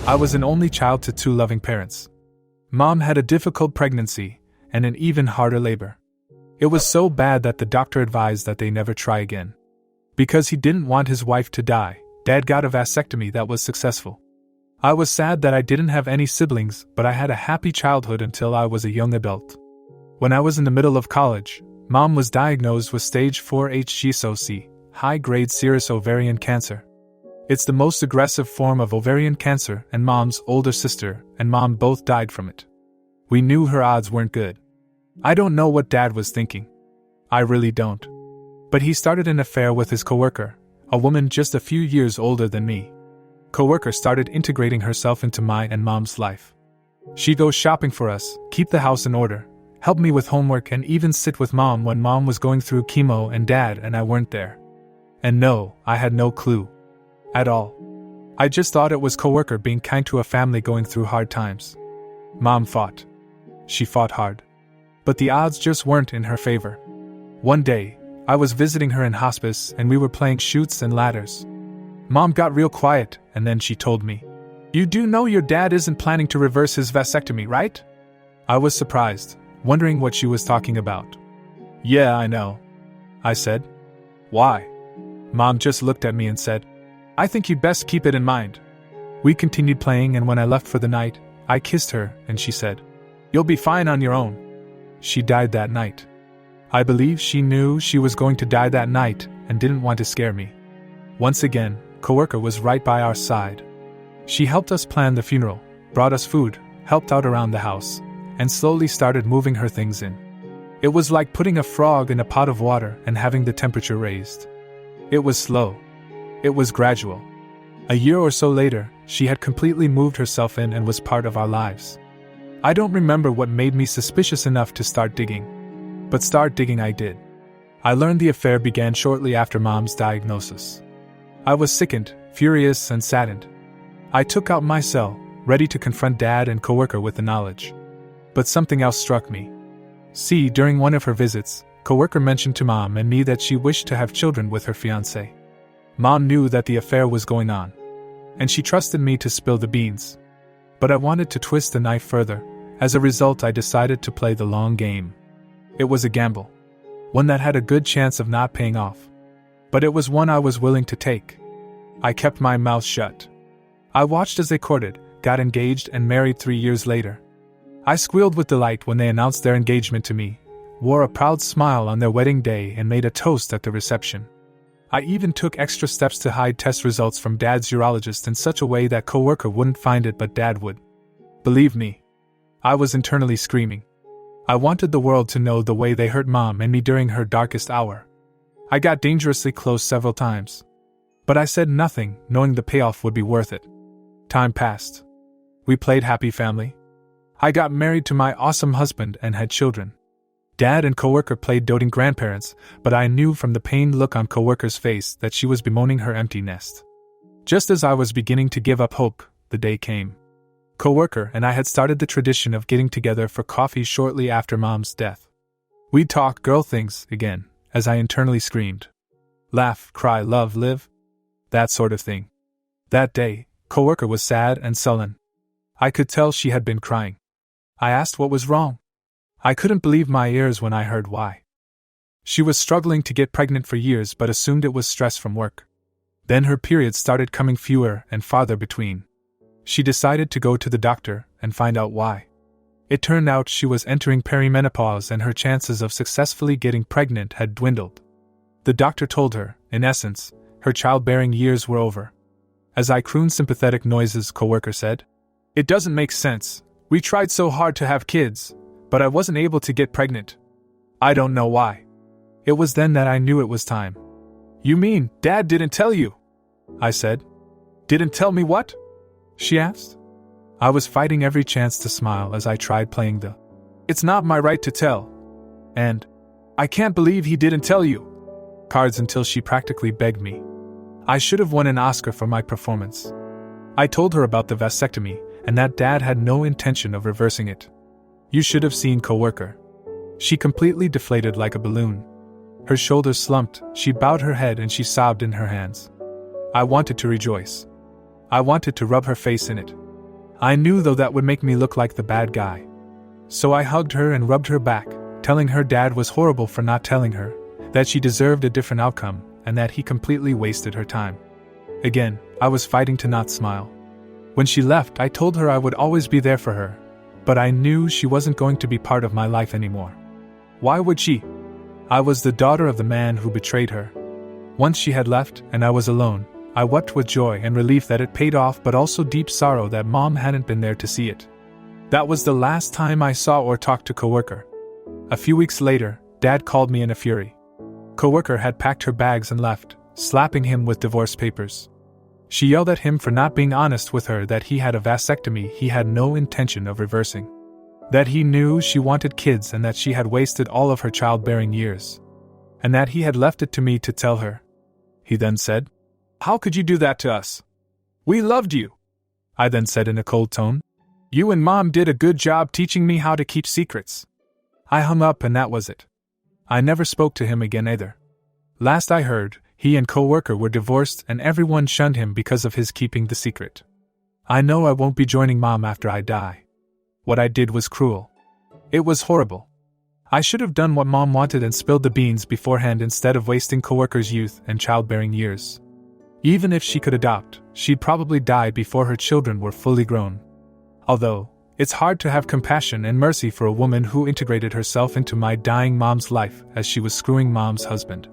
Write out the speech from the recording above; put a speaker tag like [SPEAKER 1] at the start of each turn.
[SPEAKER 1] I was an only child to two loving parents. Mom had a difficult pregnancy and an even harder labor. It was so bad that the doctor advised that they never try again. Because he didn't want his wife to die, Dad got a vasectomy that was successful. I was sad that I didn't have any siblings, but I had a happy childhood until I was a young adult. When I was in the middle of college, Mom was diagnosed with stage 4 HGSOC, high-grade serous ovarian cancer. It's the most aggressive form of ovarian cancer, and Mom's older sister and Mom both died from it. We knew her odds weren't good. I don't know what Dad was thinking. I really don't. But he started an affair with his coworker, a woman just a few years older than me. Coworker started integrating herself into my and Mom's life. She'd go shopping for us, keep the house in order, help me with homework, and even sit with Mom when Mom was going through chemo and Dad and I weren't there. And no, I had no clue. At all. I just thought it was coworker being kind to a family going through hard times. Mom fought. She fought hard. But the odds just weren't in her favor. One day, I was visiting her in hospice and we were playing chutes and ladders. Mom got real quiet and then she told me, "You do know your dad isn't planning to reverse his vasectomy, right?" I was surprised, wondering what she was talking about. "Yeah, I know," I said. "Why?" Mom just looked at me and said, "I think you'd best keep it in mind." We continued playing, and when I left for the night, I kissed her and she said, "You'll be fine on your own." She died that night. I believe she knew she was going to die that night and didn't want to scare me. Once again, coworker was right by our side. She helped us plan the funeral, brought us food, helped out around the house, and slowly started moving her things in. It was like putting a frog in a pot of water and having the temperature raised. It was slow. It was gradual. A year or so later, she had completely moved herself in and was part of our lives. I don't remember what made me suspicious enough to start digging. But start digging I did. I learned the affair began shortly after Mom's diagnosis. I was sickened, furious, and saddened. I took out my cell, ready to confront Dad and coworker with the knowledge. But something else struck me. See, during one of her visits, coworker mentioned to Mom and me that she wished to have children with her fiancé. Mom knew that the affair was going on, and she trusted me to spill the beans. But I wanted to twist the knife further. As a result, I decided to play the long game. It was a gamble, one that had a good chance of not paying off. But it was one I was willing to take. I kept my mouth shut. I watched as they courted, got engaged, and married 3 years later. I squealed with delight when they announced their engagement to me, wore a proud smile on their wedding day, and made a toast at the reception. I even took extra steps to hide test results from Dad's urologist in such a way that coworker wouldn't find it but Dad would. Believe me, I was internally screaming. I wanted the world to know the way they hurt Mom and me during her darkest hour. I got dangerously close several times. But I said nothing, knowing the payoff would be worth it. Time passed. We played happy family. I got married to my awesome husband and had children. Dad and coworker played doting grandparents, but I knew from the pained look on coworker's face that she was bemoaning her empty nest. Just as I was beginning to give up hope, the day came. Coworker and I had started the tradition of getting together for coffee shortly after Mom's death. We'd talk girl things again, as I internally screamed. Laugh, cry, love, live. That sort of thing. That day, coworker was sad and sullen. I could tell she had been crying. I asked what was wrong. I couldn't believe my ears when I heard why. She was struggling to get pregnant for years but assumed it was stress from work. Then her periods started coming fewer and farther between. She decided to go to the doctor and find out why. It turned out she was entering perimenopause and her chances of successfully getting pregnant had dwindled. The doctor told her, in essence, her childbearing years were over. As I crooned sympathetic noises, coworker said, "It doesn't make sense. We tried so hard to have kids, but I wasn't able to get pregnant. I don't know why." It was then that I knew it was time. "You mean, Dad didn't tell you?" I said. "Didn't tell me what?" she asked. I was fighting every chance to smile as I tried playing the "it's not my right to tell" and "I can't believe he didn't tell you" cards until she practically begged me. I should have won an Oscar for my performance. I told her about the vasectomy and that Dad had no intention of reversing it. You should have seen coworker. She completely deflated like a balloon. Her shoulders slumped, she bowed her head and she sobbed in her hands. I wanted to rejoice. I wanted to rub her face in it. I knew though that would make me look like the bad guy. So I hugged her and rubbed her back, telling her dad was horrible for not telling her, that she deserved a different outcome, and that he completely wasted her time. Again, I was fighting to not smile. When she left, I told her I would always be there for her, but I knew she wasn't going to be part of my life anymore. Why would she? I was the daughter of the man who betrayed her. Once she had left, and I was alone, I wept with joy and relief that it paid off, but also deep sorrow that Mom hadn't been there to see it. That was the last time I saw or talked to coworker. A few weeks later, Dad called me in a fury. Coworker had packed her bags and left, slapping him with divorce papers. She yelled at him for not being honest with her that he had a vasectomy he had no intention of reversing. That he knew she wanted kids and that she had wasted all of her childbearing years. And that he had left it to me to tell her. He then said, "How could you do that to us? We loved you." I then said in a cold tone, "You and Mom did a good job teaching me how to keep secrets." I hung up and that was it. I never spoke to him again either. Last I heard, he and coworker were divorced and everyone shunned him because of his keeping the secret. I know I won't be joining Mom after I die. What I did was cruel. It was horrible. I should have done what Mom wanted and spilled the beans beforehand instead of wasting coworker's youth and childbearing years. Even if she could adopt, she'd probably die before her children were fully grown. Although, it's hard to have compassion and mercy for a woman who integrated herself into my dying mom's life as she was screwing Mom's husband.